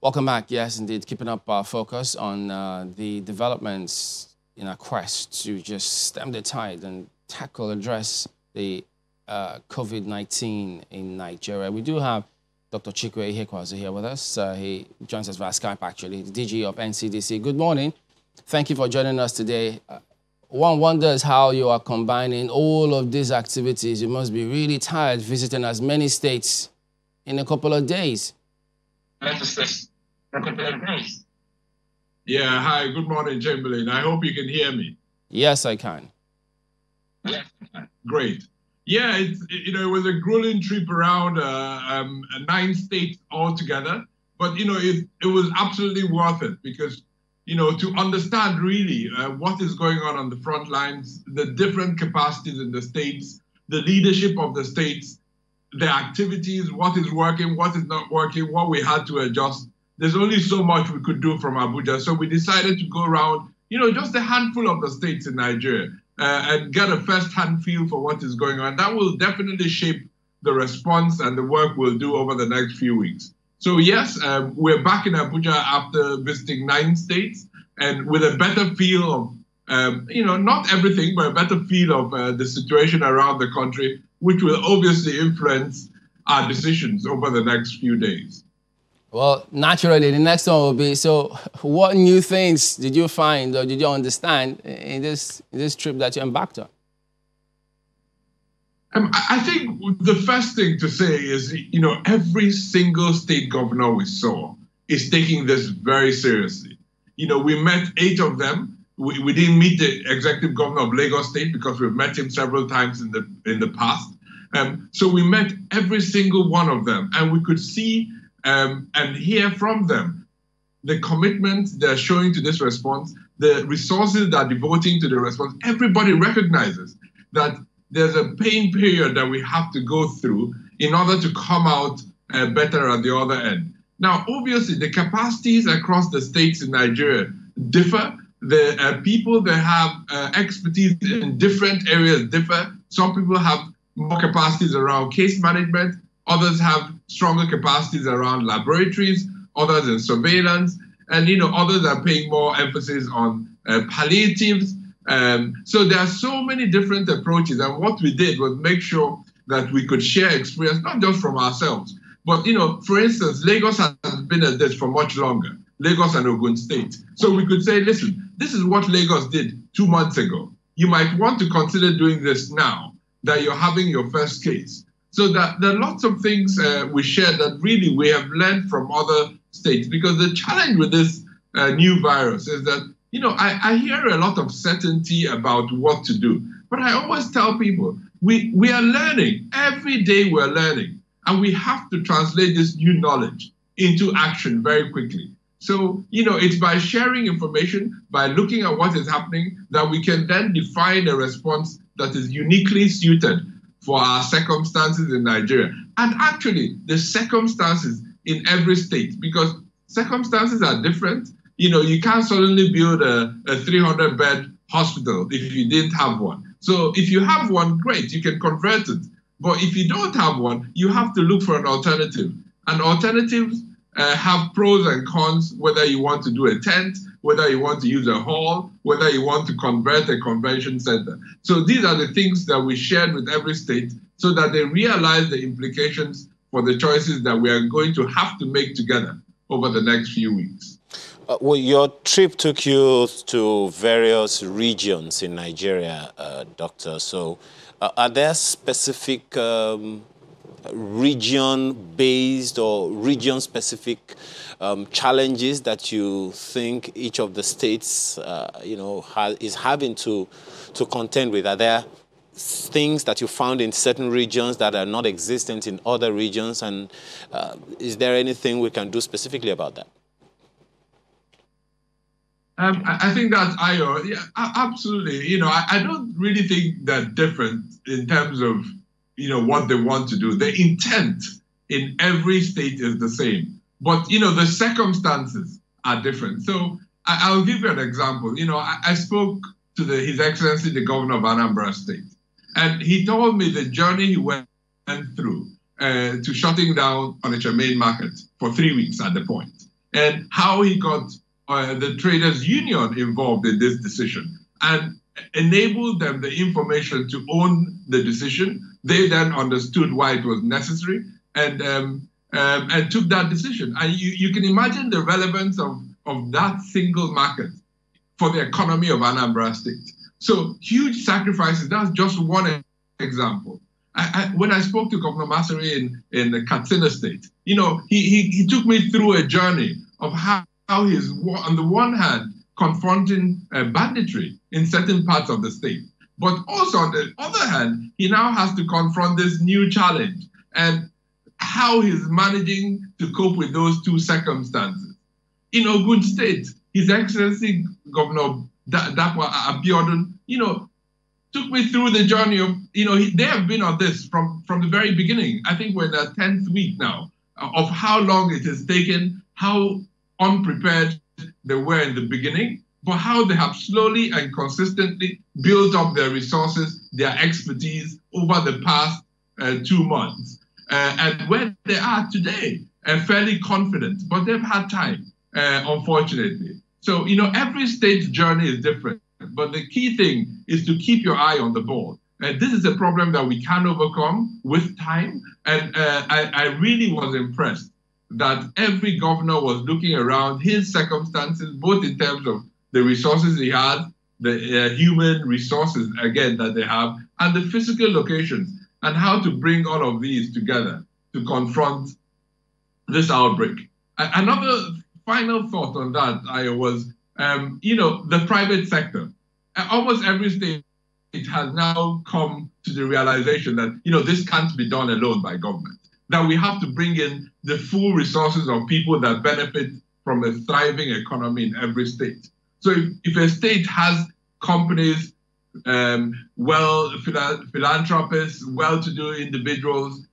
Welcome back. Yes, indeed, keeping up our focus on the developments in our quest to just stem the tide and address the COVID-19 in Nigeria. We do have Dr. Chikwe Ihekwazu here with us. He joins us via Skype, actually, the DG of NCDC. Good morning. Thank you for joining us today. One wonders how you are combining all of these activities. You must be really tired visiting as many states in a couple of days. Yeah, hi, good morning, Chamberlain. I hope you can hear me. Yes, I can. Great. Yeah, it was a grueling trip around 9 states altogether, but it was absolutely worth it because to understand really what is going on the front lines, the different capacities in the states, the leadership of the states, the activities, what is working, what is not working, what we had to adjust. There's only so much we could do from Abuja. So we decided to go around, just a handful of the states in Nigeria and get a first-hand feel for what is going on. That will definitely shape the response and the work we'll do over the next few weeks. So yes, we're back in Abuja after visiting 9 states and with a better feel of, not everything, but a better feel of the situation around the country, which will obviously influence our decisions over the next few days. Well, naturally, the next one will be, so what new things did you find or did you understand in this trip that you embarked on? I think the first thing to say is, every single state governor we saw is taking this very seriously. We met 8 of them. We didn't meet the executive governor of Lagos State because we've met him several times in the past. So we met every single one of them, and we could see and hear from them the commitment they're showing to this response, the resources they're devoting to the response. Everybody recognizes that there's a pain period that we have to go through in order to come out better at the other end. Now, obviously, the capacities across the states in Nigeria differ. The people that have expertise in different areas differ. Some people have more capacities around case management. Others have stronger capacities around laboratories, others in surveillance, and others are paying more emphasis on palliatives. So there are so many different approaches, and what we did was make sure that we could share experience, not just from ourselves, but for instance, Lagos has been at this for much longer, Lagos and Ogun State. So we could say, listen, this is what Lagos did 2 months ago. You might want to consider doing this now that you're having your first case. So that there are lots of things we shared that really we have learned from other states, because the challenge with this new virus is that, I hear a lot of certainty about what to do, but I always tell people, we are learning. Every day we're learning, and we have to translate this new knowledge into action very quickly. So, it's by sharing information, by looking at what is happening, that we can then define a response that is uniquely suited for our circumstances in Nigeria. And actually, the circumstances in every state, because circumstances are different. You can't suddenly build a 300-bed hospital if you didn't have one. So if you have one, great, you can convert it. But if you don't have one, you have to look for an alternative. And alternatives have pros and cons, whether you want to do a tent, whether you want to use a hall, whether you want to convert a convention center. So these are the things that we shared with every state so that they realize the implications for the choices that we are going to have to make together over the next few weeks. Well, your trip took you to various regions in Nigeria, Doctor. So are there specific region-based or region-specific challenges that you think each of the states, is having to contend with? Are there things that you found in certain regions that are not existent in other regions? And is there anything we can do specifically about that? I think that's Ayo. Yeah, absolutely. I don't really think they're different in terms of what they want to do. The intent in every state is the same, but the circumstances are different. So I'll give you an example. I spoke to His Excellency the Governor of Anambra State, and he told me the journey he went through to shutting down Onitsha Main Market for 3 weeks at the point. and how he got the traders union involved in this decision and enabled them the information to own the decision. They then understood why it was necessary and took that decision. And you can imagine the relevance of that single market for the economy of Anambra State. So huge sacrifices. That's just one example. When I spoke to Governor Masari in the Katsina State, he took me through a journey of how he's, on the one hand, confronting banditry in certain parts of the state, but also on the other hand, he now has to confront this new challenge and how he's managing to cope with those two circumstances. In Ogun State, His Excellency Governor Dapo Abiodun, took me through the journey of, they have been on this from the very beginning. I think we're in the 10th week now of how long it has taken, how unprepared they were in the beginning, but how they have slowly and consistently built up their resources, their expertise over the past 2 months. And where they are today, fairly confident, but they've had time, unfortunately. So, every state's journey is different, but the key thing is to keep your eye on the ball. This is a problem that we can overcome with time. And I really was impressed that every governor was looking around his circumstances, both in terms of the resources he had, the human resources, again, that they have, and the physical locations, and how to bring all of these together to confront this outbreak. Another final thought on that, was, the private sector. Almost every state has now come to the realization that, this can't be done alone by government, that we have to bring in the full resources of people that benefit from a thriving economy in every state. So if a state has companies, philanthropists, well-to-do individuals,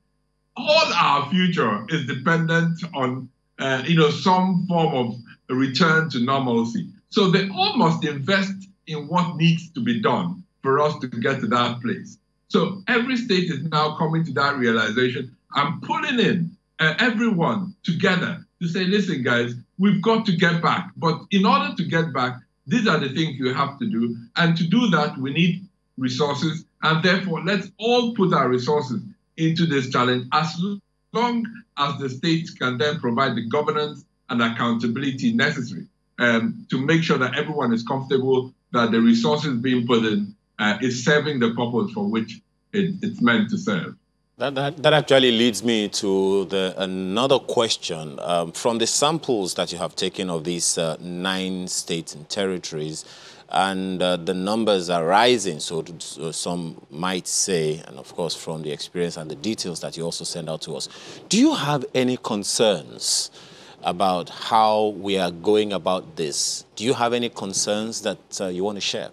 all our future is dependent on, some form of a return to normalcy. So they all must invest in what needs to be done for us to get to that place. So every state is now coming to that realization and pulling in everyone together to say, listen, guys, we've got to get back. But in order to get back, these are the things you have to do. And to do that, we need resources. And therefore, let's all put our resources into this challenge as long as the states can then provide the governance and accountability necessary to make sure that everyone is comfortable that the resources being put in is serving the purpose for which it's meant to serve. That actually leads me to another question. From the samples that you have taken of these 9 states and territories, and the numbers are rising, so some might say, and of course from the experience and the details that you also send out to us, do you have any concerns about how we are going about this? Do you have any concerns that you want to share?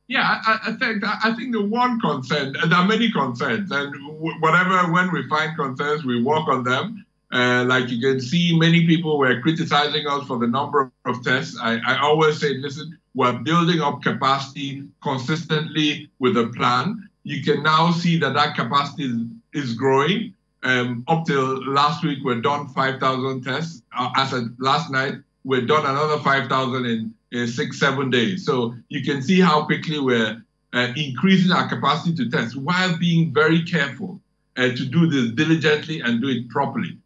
Yeah, I think the one concern, there are many concerns, and when we find concerns, we work on them. Like you can see, many people were criticizing us for the number of tests. I always say, listen, we're building up capacity consistently with a plan. You can now see that capacity is growing. Up till last week, we're done 5,000 tests. As of last night, we're done another 5,000 in 6-7 days. So you can see how quickly we're increasing our capacity to test while being very careful to do this diligently and do it properly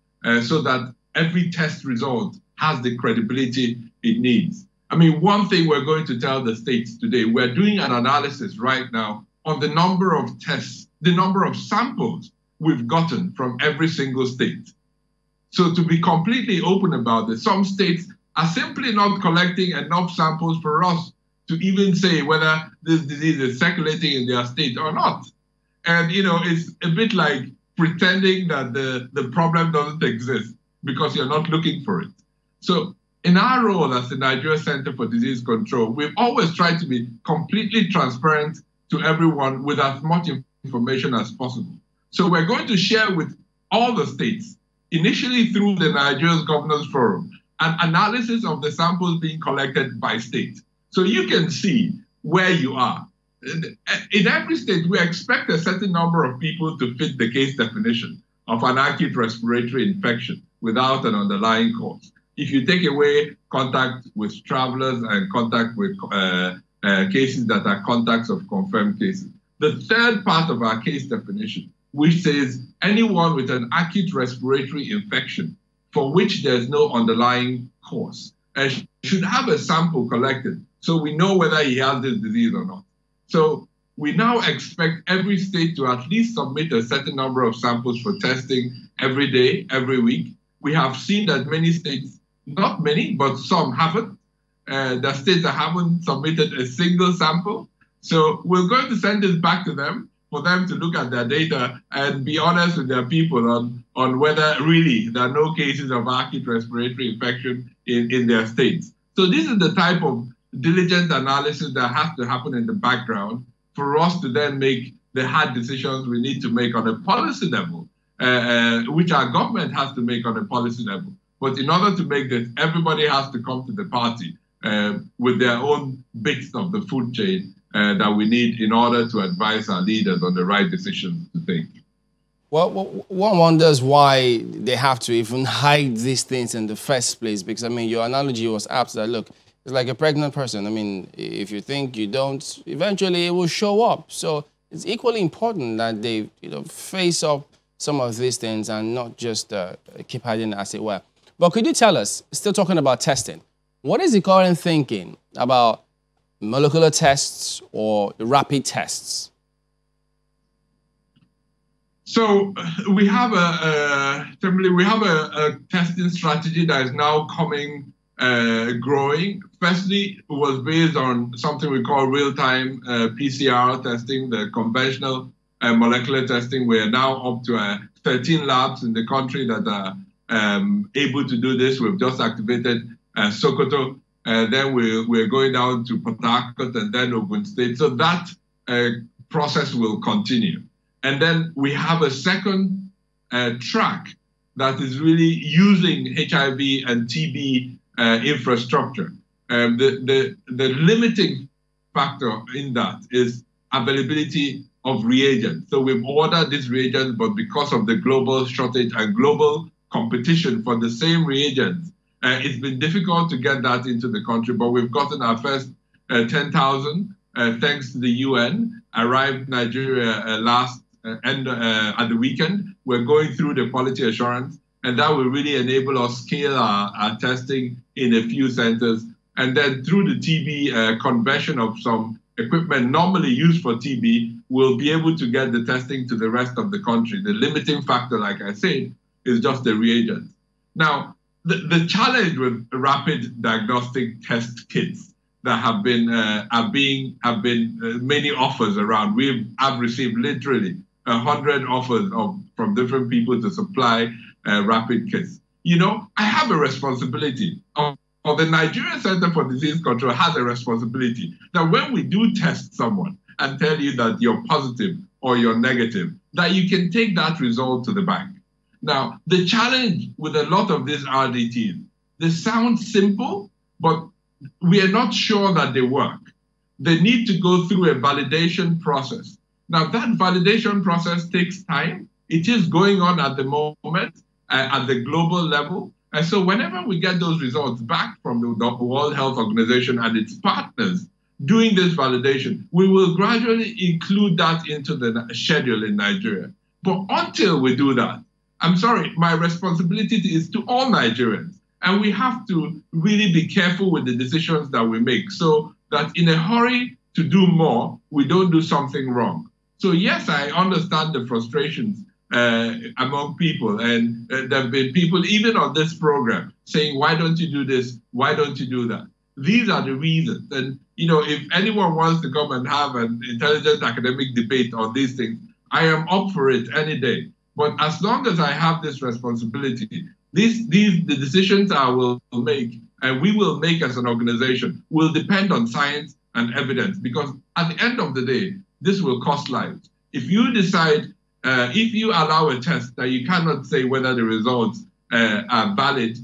so that every test result has the credibility it needs. I mean, one thing we're going to tell the states today, we're doing an analysis right now on the number of tests, the number of samples we've gotten from every single state. So to be completely open about this, some states are simply not collecting enough samples for us to even say whether this disease is circulating in their state or not. And, it's a bit like pretending that the problem doesn't exist because you're not looking for it. So in our role as the Nigeria Center for Disease Control, we've always tried to be completely transparent to everyone with as much information as possible. So we're going to share with all the states, initially through the Nigeria's Governors Forum, an analysis of the samples being collected by state. So you can see where you are. In every state, we expect a certain number of people to fit the case definition of an acute respiratory infection. without an underlying cause. If you take away contact with travelers and contact with cases that are contacts of confirmed cases. The third part of our case definition, which says anyone with an acute respiratory infection for which there's no underlying cause should have a sample collected so we know whether he has this disease or not. So we now expect every state to at least submit a certain number of samples for testing every day, every week. We have seen that many states, not many, but some haven't. The states that haven't submitted a single sample. So we're going to send this back to them for them to look at their data and be honest with their people on whether really there are no cases of acute respiratory infection in their states. So this is the type of diligent analysis that has to happen in the background for us to then make the hard decisions we need to make on a policy level, which our government has to make on a policy level. But in order to make this, everybody has to come to the party with their own bits of the food chain that we need in order to advise our leaders on the right decisions to take. Well, one wonders why they have to even hide these things in the first place. Because, I mean, your analogy was apt that, look, it's like a pregnant person. I mean, if you think you don't, eventually it will show up. So it's equally important that they, face up some of these things and not just keep hiding, as it were. But could you tell us, still talking about testing, what is the current thinking about molecular tests or rapid tests? So we have a testing strategy that is now growing. Firstly, it was based on something we call real-time PCR testing, the conventional molecular testing. We are now up to 13 labs in the country that are able to do this. We've just activated Sokoto. Then we're going down to Port Harcourt and then Ogun State. So that process will continue. And then we have a second track that is really using HIV and TB infrastructure. The limiting factor in that is availability of reagents. So we've ordered these reagents, but because of the global shortage and global competition for the same reagents, it's been difficult to get that into the country, but we've gotten our first 10,000, thanks to the UN, arrived Nigeria at the weekend. We're going through the quality assurance, and that will really enable us scale our testing in a few centers. And then through the TB conversion of some equipment normally used for TB, we'll be able to get the testing to the rest of the country. The limiting factor, like I said, is just the reagents. Now, the challenge with rapid diagnostic test kits that have been many offers around. I've received literally 100 offers from different people to supply rapid kits. I have a responsibility. Or the Nigerian Center for Disease Control has a responsibility that when we do test someone and tell you that you're positive or you're negative, that you can take that result to the bank. Now, the challenge with a lot of these RDTs, they sound simple, but we are not sure that they work. They need to go through a validation process. Now, that validation process takes time. It is going on at the moment at the global level. And so whenever we get those results back from the World Health Organization and its partners doing this validation, we will gradually include that into the schedule in Nigeria. But until we do that, I'm sorry, my responsibility is to all Nigerians. And we have to really be careful with the decisions that we make so that in a hurry to do more, we don't do something wrong. So yes, I understand the frustrations among people. And there have been people, even on this program, saying, why don't you do this? Why don't you do that? These are the reasons. And, if anyone wants to come and have an intelligent academic debate on these things, I am up for it any day. But as long as I have this responsibility, the decisions I will make and we will make as an organization will depend on science and evidence, because at the end of the day, this will cost lives. If you decide, if you allow a test that you cannot say whether the results are valid,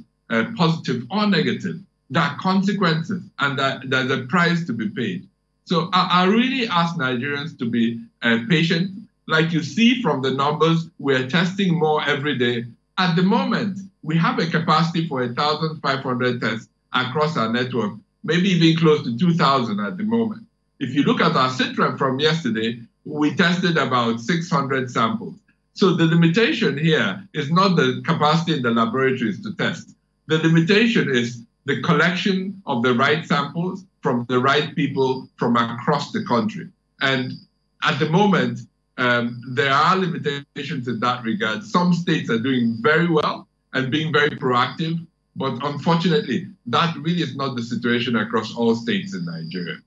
positive or negative, there are consequences and there's a price to be paid. So I really ask Nigerians to be patient. Like you see from the numbers, we're testing more every day. At the moment, we have a capacity for 1,500 tests across our network, maybe even close to 2,000 at the moment. If you look at our SITREP from yesterday, we tested about 600 samples. So the limitation here is not the capacity in the laboratories to test. The limitation is the collection of the right samples from the right people from across the country. And at the moment, there are limitations in that regard. Some states are doing very well and being very proactive, but unfortunately, that really is not the situation across all states in Nigeria.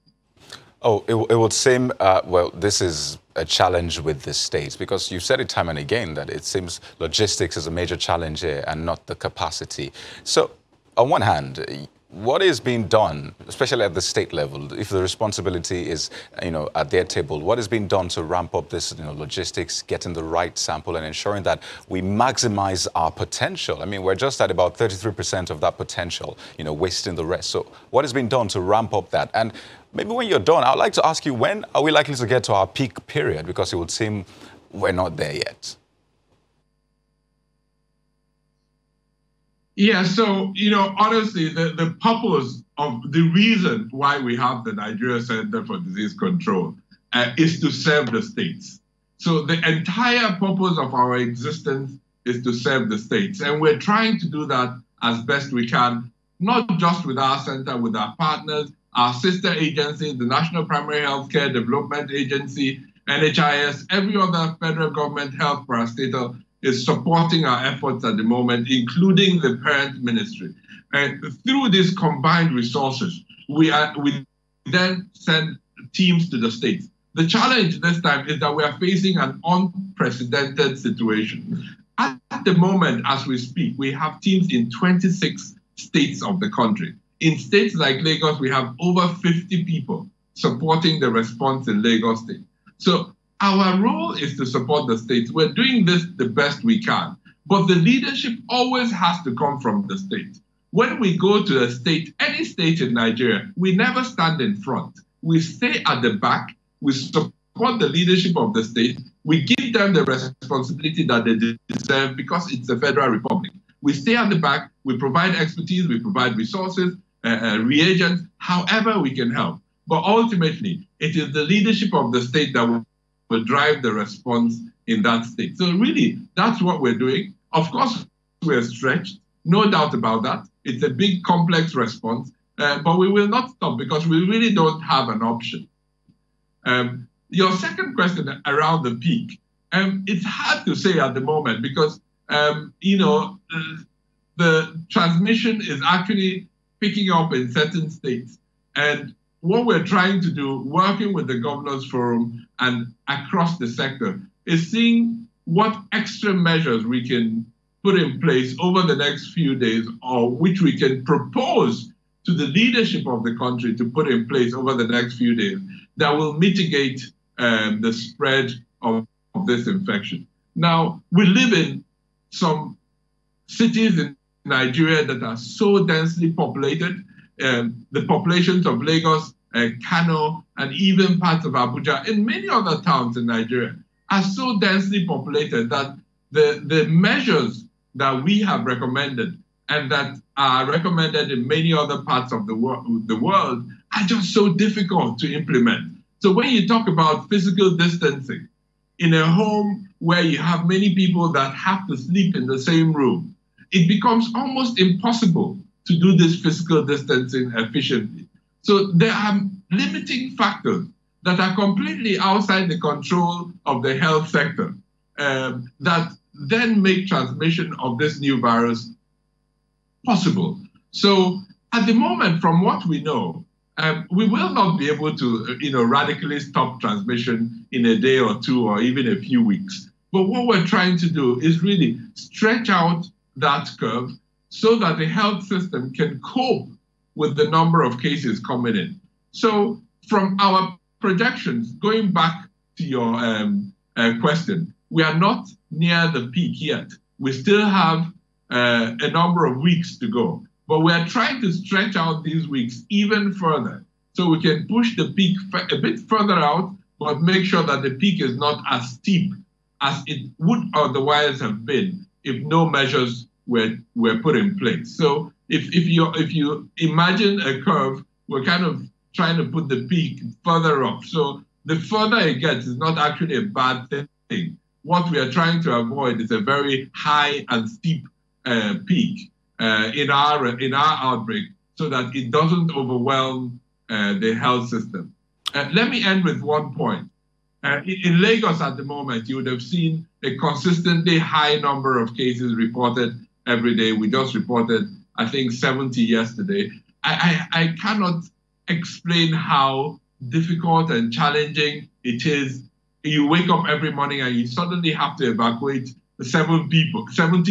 Oh, it would seem, well, this is a challenge with the states, because you've said it time and again that it seems logistics is a major challenge here and not the capacity. So on one hand, what is being done, especially at the state level, if the responsibility is, at their table, what is being done to ramp up this, logistics, getting the right sample and ensuring that we maximize our potential? I mean, we're just at about 33% of that potential, wasting the rest. So what is being done to ramp up that? And maybe when you're done, I'd like to ask you, when are we likely to get to our peak period? Because it would seem we're not there yet. Yeah, so, honestly, the purpose of the reason why we have the Nigeria Center for Disease Control is to serve the states. So the entire purpose of our existence is to serve the states. And we're trying to do that as best we can, not just with our center, with our partners, our sister agencies, the National Primary Healthcare Development Agency, NHIS, every other federal government health parastatal is supporting our efforts at the moment, including the parent ministry. And through these combined resources, we then send teams to the states. The challenge this time is that we are facing an unprecedented situation. At the moment, as we speak, we have teams in 26 states of the country. In states like Lagos, we have over 50 people supporting the response in Lagos State. So our role is to support the states. We're doing this the best we can, but the leadership always has to come from the state. When we go to a state, any state in Nigeria, we never stand in front. We stay at the back. We support the leadership of the state. We give them the responsibility that they deserve because it's a federal republic. We stay at the back. We provide expertise. We provide resources, reagents, however we can help. But ultimately, it is the leadership of the state that will drive the response in that state. So really, that's what we're doing. Of course, we're stretched, no doubt about that. It's a big, complex response, but we will not stop because we really don't have an option. Your second question around the peak, it's hard to say at the moment because, the transmission is actually picking up in certain states. And what we're trying to do, working with the Governors Forum and across the sector, is seeing what extra measures we can put in place over the next few days, or which we can propose to the leadership of the country to put in place over the next few days that will mitigate the spread of this infection. Now, we live in some cities in Nigeria that are so densely populated. The populations of Lagos, Kano, and even parts of Abuja, and many other towns in Nigeria are so densely populated that the measures that we have recommended and that are recommended in many other parts of the world are just so difficult to implement. So when you talk about physical distancing in a home where you have many people that have to sleep in the same room, it becomes almost impossible to do this physical distancing efficiently. So there are limiting factors that are completely outside the control of the health sector that then make transmission of this new virus possible. So at the moment, from what we know, we will not be able to radically stop transmission in a day or two or even a few weeks. But what we're trying to do is really stretch out that curve so that the health system can cope with the number of cases coming in. So from our projections, going back to your question, we are not near the peak yet. We still have a number of weeks to go, but we are trying to stretch out these weeks even further so we can push the peak a bit further out, but make sure that the peak is not as steep as it would otherwise have been if no measures were put in place. So if you imagine a curve, we're kind of trying to put the peak further up. So the further it gets is not actually a bad thing. What we are trying to avoid is a very high and steep peak in our outbreak, so that it doesn't overwhelm the health system. Let me end with one point. In Lagos at the moment, you would have seen a consistently high number of cases reported every day. We just reported, I think, 70 yesterday. I cannot explain how difficult and challenging it is. You wake up every morning and you suddenly have to evacuate 70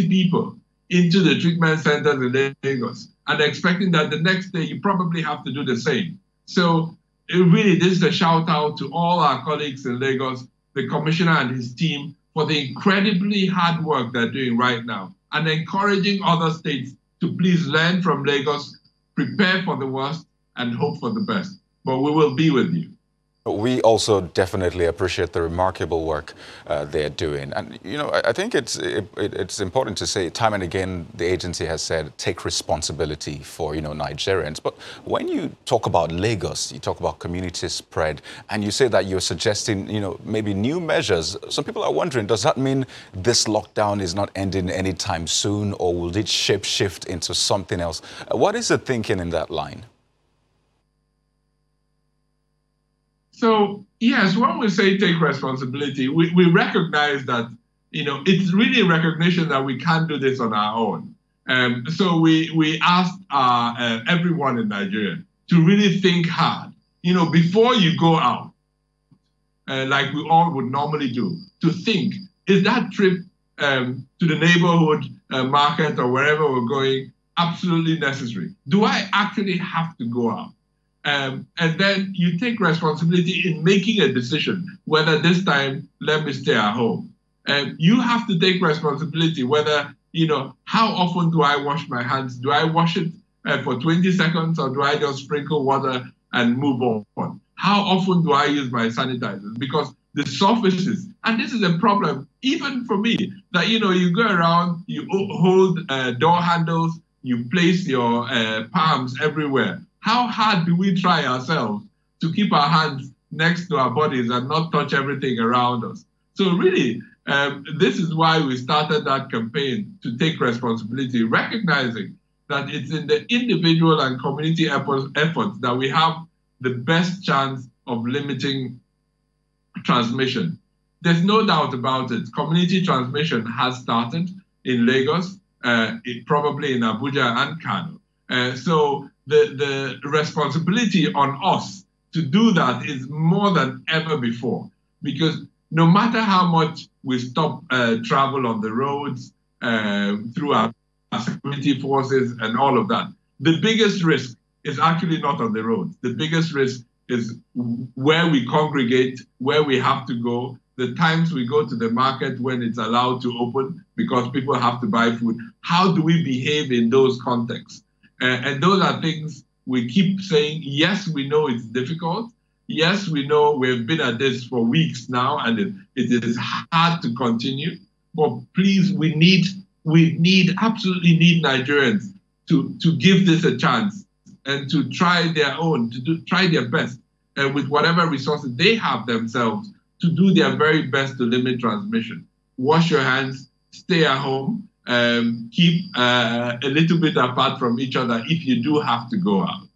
people into the treatment centers in Lagos, and expecting that the next day you probably have to do the same. So really, this is a shout out to all our colleagues in Lagos, the commissioner and his team, for the incredibly hard work they're doing right now, and encouraging other states to please learn from Lagos, prepare for the worst, and hope for the best. But we will be with you. We also definitely appreciate the remarkable work they're doing. And, you know, I think it's important to say time and again, the agency has said, take responsibility for, you know, Nigerians. But when you talk about Lagos, you talk about community spread, and you say that you're suggesting, you know, maybe new measures. Some people are wondering, does that mean this lockdown is not ending anytime soon, or will it shift into something else? What is the thinking in that line? So, yes, when we say take responsibility, we recognize that, you know, it's really a recognition that we can't do this on our own. So we asked everyone in Nigeria to really think hard, you know, before you go out, like we all would normally do, to think, is that trip to the neighborhood market or wherever we're going absolutely necessary? Do I actually have to go out? And then you take responsibility in making a decision whether this time, let me stay at home. You have to take responsibility whether, you know, how often do I wash my hands? Do I wash it for 20 seconds, or do I just sprinkle water and move on? How often do I use my sanitizers? Because the surfaces, and this is a problem even for me, that, you know, you go around, you hold door handles, you place your palms everywhere. How hard do we try ourselves to keep our hands next to our bodies and not touch everything around us? So really, this is why we started that campaign to take responsibility, recognizing that it's in the individual and community efforts that we have the best chance of limiting transmission. There's no doubt about it. Community transmission has started in Lagos, probably in Abuja and Kano. So the responsibility on us to do that is more than ever before, because no matter how much we stop travel on the roads through our security forces and all of that, the biggest risk is actually not on the roads. The biggest risk is where we congregate, where we have to go, the times we go to the market when it's allowed to open because people have to buy food. How do we behave in those contexts? And those are things we keep saying. Yes, we know it's difficult. Yes, we know we've been at this for weeks now, and it is hard to continue. But please, we absolutely need Nigerians to give this a chance and to try their own, try their best with whatever resources they have themselves to do their very best to limit transmission. Wash your hands, stay at home. Keep a little bit apart from each other if you do have to go out.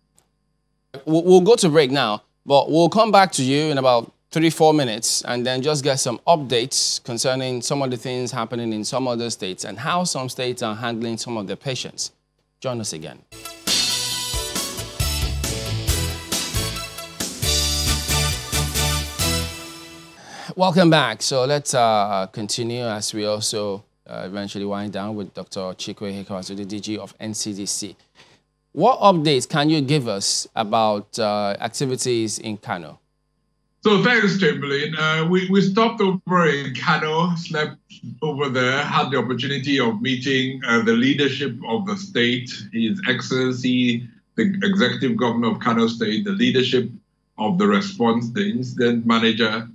We'll go to break now, but we'll come back to you in about 3-4 minutes and then just get some updates concerning some of the things happening in some other states and how some states are handling some of their patients. Join us again. Welcome back. So let's continue as we also eventually wind down with Dr. Chikwe Hekawazu, the DG of NCDC. What updates can you give us about activities in Kano? So thanks, Chamberlain. We stopped over in Kano, slept over there, had the opportunity of meeting the leadership of the state, His Excellency, the Executive Governor of Kano State, the leadership of the response, the incident manager,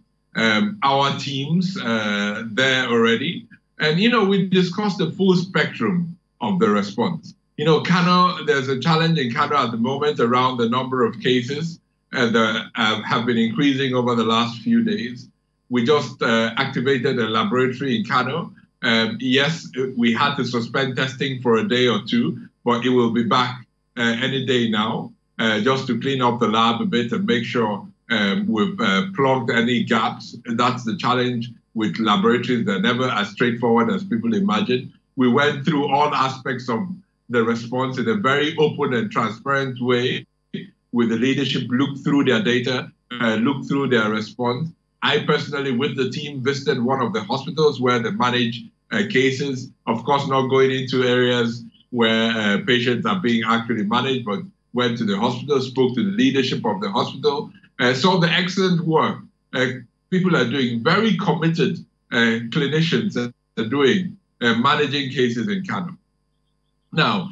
our teams there already. And, you know, we discussed the full spectrum of the response. You know, Kano, there's a challenge in Kano at the moment around the number of cases that have been increasing over the last few days. We just activated a laboratory in Kano. Yes, we had to suspend testing for a day or two, but it will be back any day now, just to clean up the lab a bit and make sure we've plugged any gaps. That's the challenge with laboratories. They're never as straightforward as people imagine. We went through all aspects of the response in a very open and transparent way with the leadership, looked through their data, looked through their response. I personally, with the team, visited one of the hospitals where they manage cases. Of course, not going into areas where patients are being actually managed, but went to the hospital, spoke to the leadership of the hospital, saw the excellent work people are doing, very committed clinicians are doing, managing cases in Kano. Now,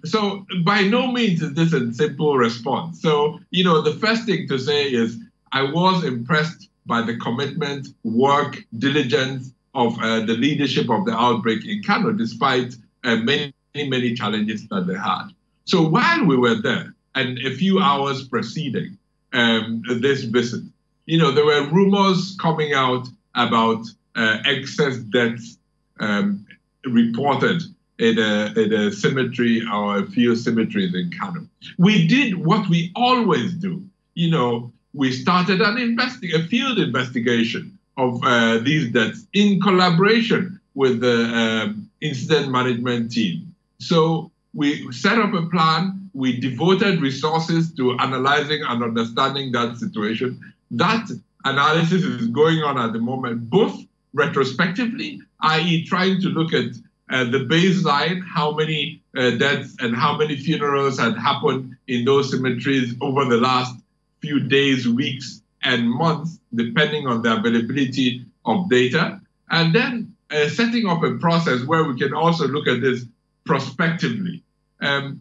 so by no means is this a simple response. So, you know, the first thing to say is I was impressed by the commitment, work, diligence of the leadership of the outbreak in Kano, despite many challenges that they had. So while we were there, and a few hours preceding this visit, you know, there were rumors coming out about excess deaths reported in a cemetery or a few cemeteries in Kano. We did what we always do. You know, we started a field investigation of these deaths in collaboration with the incident management team. So we set up a plan. We devoted resources to analyzing and understanding that situation. That analysis is going on at the moment, both retrospectively, i.e. trying to look at the baseline, how many deaths and how many funerals had happened in those cemeteries over the last few days, weeks, and months, depending on the availability of data. And then setting up a process where we can also look at this prospectively.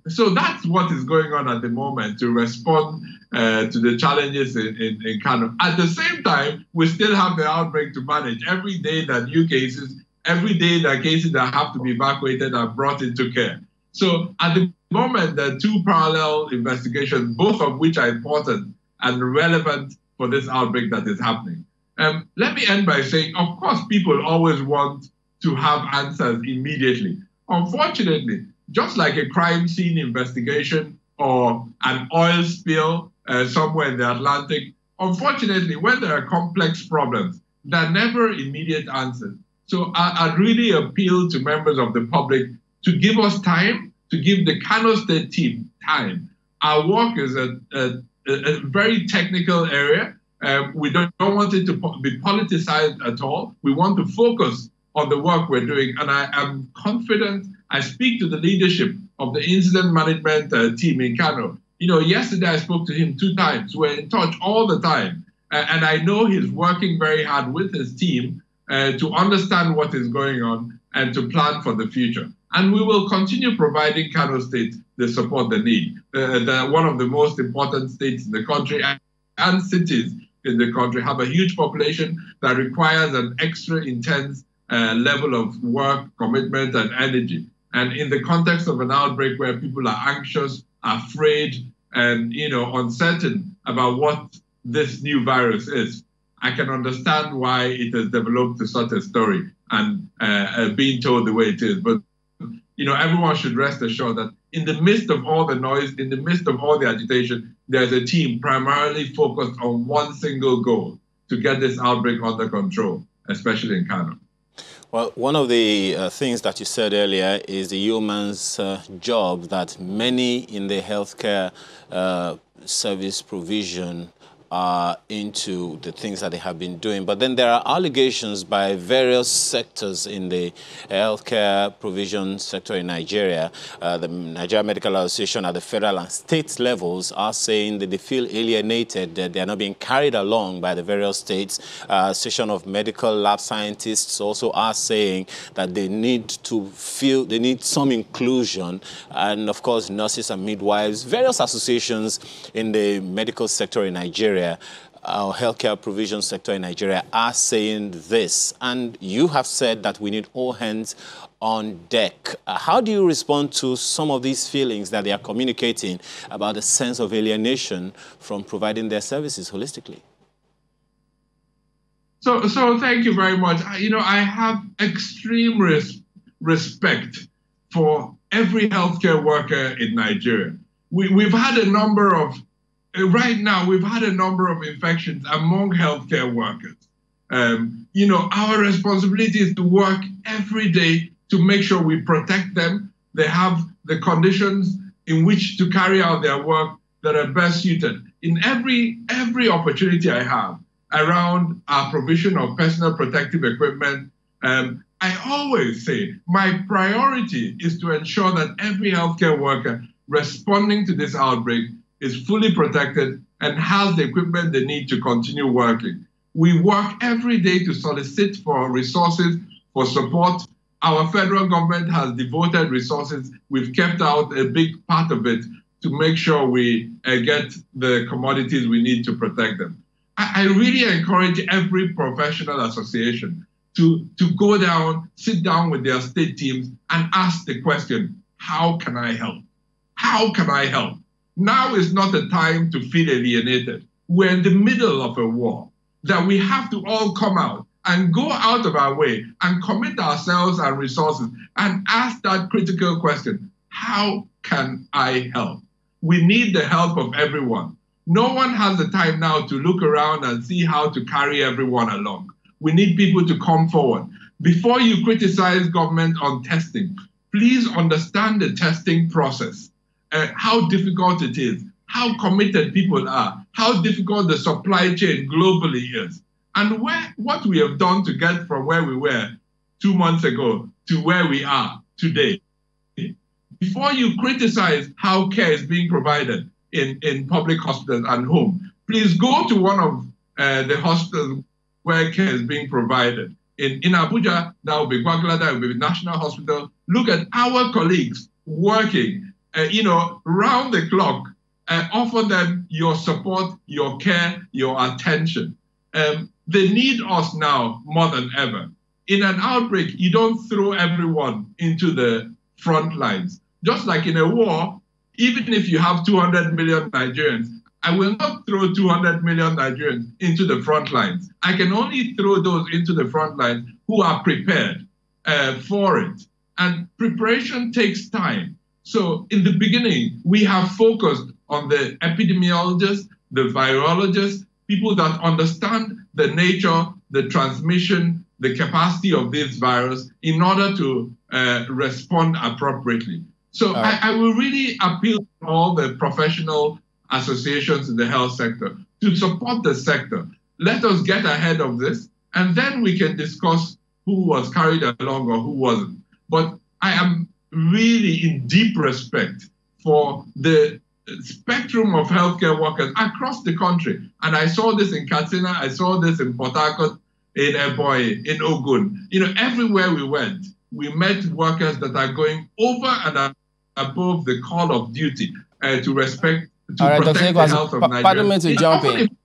So that's what is going on at the moment to respond to the challenges in Kano. At the same time, we still have the outbreak to manage. Every day that new cases, every day that cases that have to be evacuated are brought into care. So at the moment, there are two parallel investigations, both of which are important and relevant for this outbreak that is happening. Let me end by saying, of course, people always want to have answers immediately. Unfortunately, just like a crime scene investigation or an oil spill somewhere in the Atlantic, unfortunately, when there are complex problems, there are never immediate answers. So I'd really appeal to members of the public to give us time, to give the Kano State team time. Our work is a very technical area. We don't want it to be politicized at all. We want to focus on the work we're doing. And I am confident. I speak to the leadership of the incident management team in Kano. You know, yesterday I spoke to him 2 times. We're in touch all the time. And I know he's working very hard with his team to understand what is going on and to plan for the future. And we will continue providing Kano State the support they need. One of the most important states in the country and cities in the country have a huge population that requires an extra intense level of work, commitment, and energy. And in the context of an outbreak where people are anxious, afraid, and uncertain about what this new virus is, I can understand why it has developed to such a story and being told the way it is. But everyone should rest assured that in the midst of all the noise, in the midst of all the agitation, there's a team primarily focused on one single goal: to get this outbreak under control, especially in Kano. Well, one of the things that you said earlier is the yeoman's job that many in the healthcare service provision are into the things that they have been doing. But then there are allegations by various sectors in the healthcare provision sector in Nigeria. The Nigeria Medical Association at the federal and state levels are saying that they feel alienated, that they are not being carried along by the various states. Association of Medical Lab Scientists also are saying that they need some inclusion. And of course, nurses and midwives, various associations in the medical sector in Nigeria, our healthcare provision sector in Nigeria, are saying this. And you have said that we need all hands on deck. How do you respond to some of these feelings that they are communicating about a sense of alienation from providing their services holistically? So thank you very much. I have extreme respect for every healthcare worker in Nigeria. We've had a number of, right now, we've had a number of infections among healthcare workers. Our responsibility is to work every day to make sure we protect them. They have the conditions in which to carry out their work that are best suited. In every opportunity I have around our provision of personal protective equipment, I always say my priority is to ensure that every healthcare worker responding to this outbreak is fully protected and has the equipment they need to continue working. We work every day to solicit for resources, for support. Our federal government has devoted resources. We've kept out a big part of it to make sure we get the commodities we need to protect them. I really encourage every professional association to go down, sit down with their state teams and ask the question, how can I help? How can I help? Now is not the time to feel alienated. We're in the middle of a war that we have to all come out and go out of our way and commit ourselves and resources and ask that critical question, how can I help? We need the help of everyone. No one has the time now to look around and see how to carry everyone along. We need people to come forward. Before you criticize government on testing, please understand the testing process, how difficult it is, how committed people are, how difficult the supply chain globally is, and what we have done to get from where we were 2 months ago to where we are today. Before you criticize how care is being provided in public hospitals and home, please go to one of the hospitals where care is being provided. In Abuja, that will be Gwagwalada, that will be National Hospital. Look at our colleagues working, round the clock. Offer them your support, your care, your attention. They need us now more than ever. In an outbreak, you don't throw everyone into the front lines. Just like in a war, even if you have 200 million Nigerians, I will not throw 200 million Nigerians into the front lines. I can only throw those into the front lines who are prepared for it. And preparation takes time. So in the beginning, we have focused on the epidemiologists, the virologists, people that understand the nature, the transmission, the capacity of this virus in order to respond appropriately. So I will really appeal to all the professional associations in the health sector to support the sector. Let us get ahead of this, and then we can discuss who was carried along or who wasn't. But I am really in deep respect for the spectrum of healthcare workers across the country. And I saw this in Katsina, I saw this in Port Harcourt, in Eboy, in Ogun. Everywhere we went, we met workers that are going over and above the call of duty to respect, to protect the health of Nigeria. Pardon me to jump in.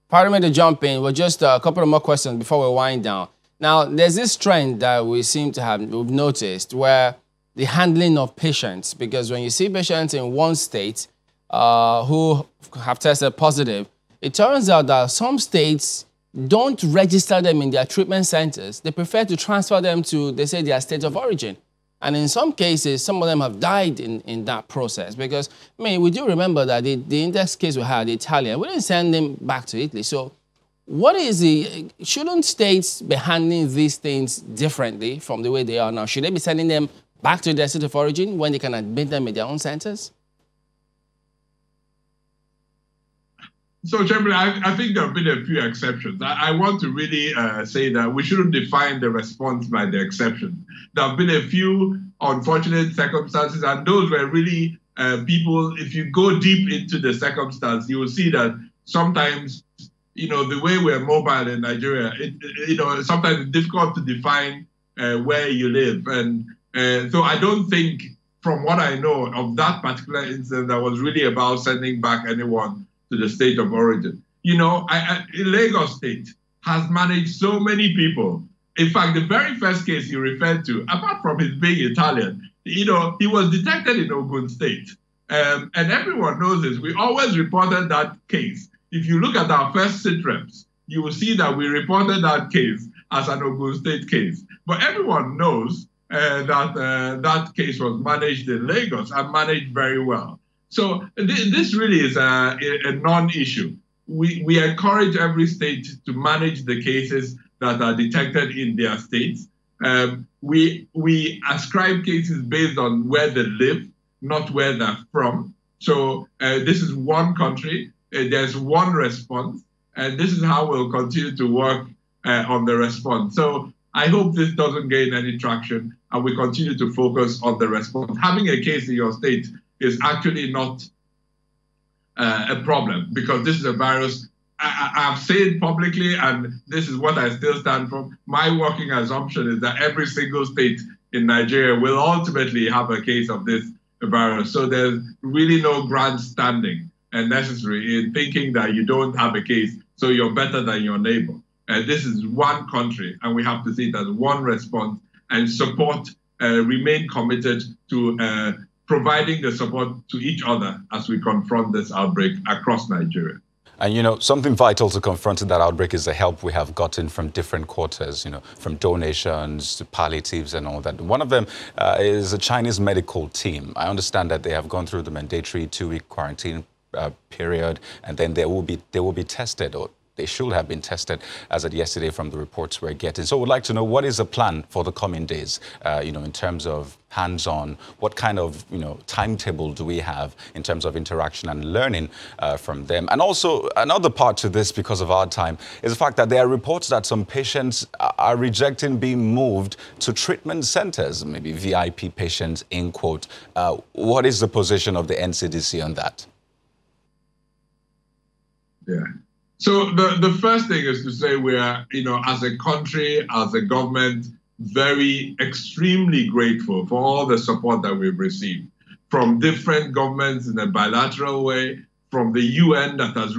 Pardon me to jump in. Well, just a couple of more questions before we wind down. Now, there's this trend that we've noticed where the handling of patients, because when you see patients in one state who have tested positive, it turns out that some states don't register them in their treatment centers. They prefer to transfer them to, they say, their state of origin. And in some cases, some of them have died in that process because, we do remember that the index case we had, the Italian, we didn't send them back to Italy. So shouldn't states be handling these things differently from the way they are now? Should they be sending them back to their state of origin when they can admit them in their own centers? So, Chairman, I think there have been a few exceptions. I want to really say that we shouldn't define the response by the exceptions. There have been a few unfortunate circumstances, and those were really people, if you go deep into the circumstance, you will see that sometimes, the way we're mobile in Nigeria, sometimes it's difficult to define where you live. And so I don't think, from what I know of that particular incident, that was really about sending back anyone to the state of origin. Lagos State has managed so many people in fact, the very first case you referred to, apart from his being Italian, he was detected in Ogun State. And everyone knows this. We always reported that case. If you look at our first sit reps, you will see that we reported that case as an Ogun State case. But everyone knows that case was managed in Lagos and managed very well. So this really is a non-issue. We encourage every state to manage the cases that are detected in their states. We ascribe cases based on where they live, not where they're from. So this is one country, there's one response, and this is how we'll continue to work on the response. So I hope this doesn't gain any traction and we continue to focus on the response. Having a case in your state is actually not a problem, because this is a virus. I've said publicly, and this is what I still stand for. My working assumption is that every single state in Nigeria will ultimately have a case of this virus. So there's really no grandstanding necessary in thinking that you don't have a case, so you're better than your neighbor. This is one country, and we have to see it as one response and support, remain committed to providing the support to each other as we confront this outbreak across Nigeria. And, something vital to confronting that outbreak is the help we have gotten from different quarters, from donations to palliatives and all that. One of them is a Chinese medical team. I understand that they have gone through the mandatory 2-week quarantine period, and then they will be tested, or they should have been tested as of yesterday from the reports we're getting. So we'd like to know, what is the plan for the coming days, in terms of hands-on? What kind of, timetable do we have in terms of interaction and learning from them? And also, another part to this, because of our time, is the fact that there are reports that some patients are rejecting being moved to treatment centers, maybe VIP patients, in quote. What is the position of the NCDC on that? Yeah. So the first thing is to say we are, as a country, as a government, very extremely grateful for all the support that we've received from different governments in a bilateral way, from the UN that has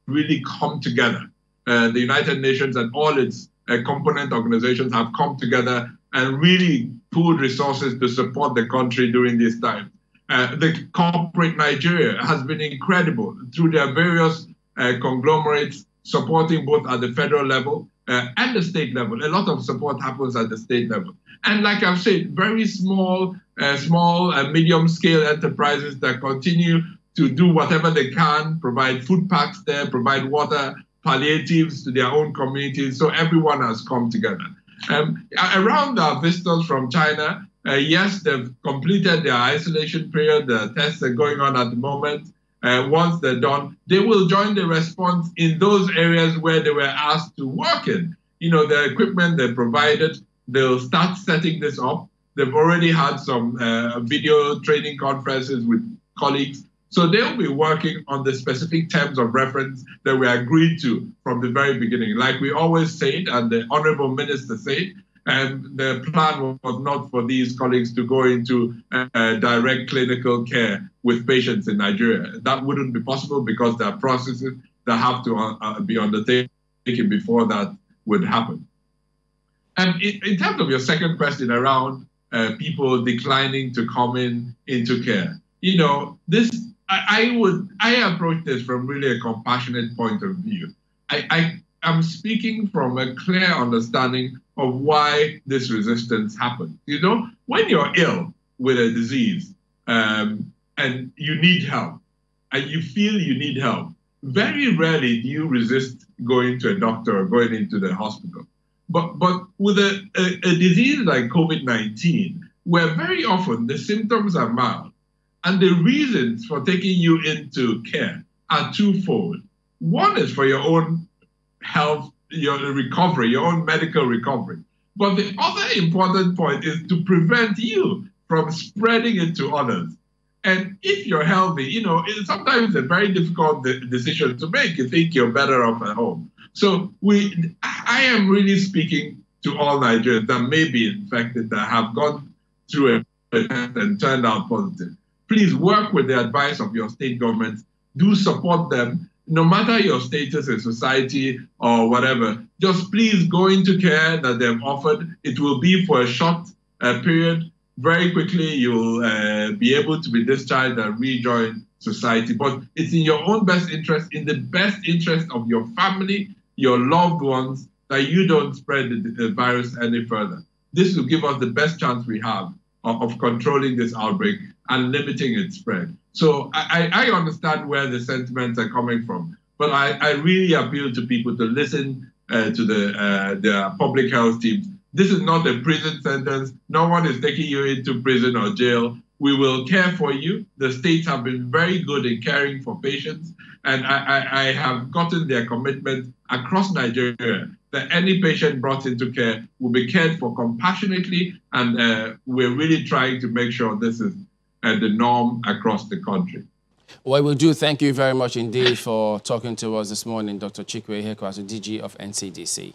really come together. The United Nations and all its component organizations have come together and really pooled resources to support the country during this time. The corporate Nigeria has been incredible through their various conglomerates supporting both at the federal level and the state level. A lot of support happens at the state level. And like I've said, very small and medium-scale enterprises that continue to do whatever they can, provide food packs there, provide water, palliatives to their own communities. So everyone has come together. Around our visitors from China, yes, they've completed their isolation period. The tests are going on at the moment. Once they're done, they will join the response in those areas where they were asked to work in. The equipment they provided, they'll start setting this up. They've already had some video training conferences with colleagues. So they'll be working on the specific terms of reference that we agreed to from the very beginning. Like we always said, and the Honorable Minister said, and the plan was not for these colleagues to go into direct clinical care with patients in Nigeria. That wouldn't be possible because there are processes that have to be undertaken before that would happen. And in terms of your second question around people declining to come into care, I approach this from really a compassionate point of view. I am speaking from a clear understanding of why this resistance happens. When you're ill with a disease and you need help, and you feel you need help, very rarely do you resist going to a doctor or going into the hospital. But with a disease like COVID-19, where very often the symptoms are mild, and the reasons for taking you into care are twofold. One is for your own health, your recovery, your own medical recovery. But the other important point is to prevent you from spreading it to others. And if you're healthy, it's sometimes a very difficult decision to make. You think you're better off at home. So I am really speaking to all Nigerians that may be infected, that have gone through a test and turned out positive. Please work with the advice of your state governments. Do support them. no matter your status in society or whatever, just please go into care that they've offered. It will be for a short period. Very quickly, you'll be able to be discharged and rejoin society. But it's in your own best interest, in the best interest of your family, your loved ones, that you don't spread the virus any further. This will give us the best chance we have of controlling this outbreak and limiting its spread. So I understand where the sentiments are coming from, but I really appeal to people to listen to the public health teams. This is not a prison sentence. No one is taking you into prison or jail. We will care for you. The states have been very good in caring for patients, and I have gotten their commitment across Nigeria that any patient brought into care will be cared for compassionately, and we're really trying to make sure this is the norm across the country. Well, we do thank you very much indeed for talking to us this morning, Dr. Chikwe Ihekwazu, DG of NCDC.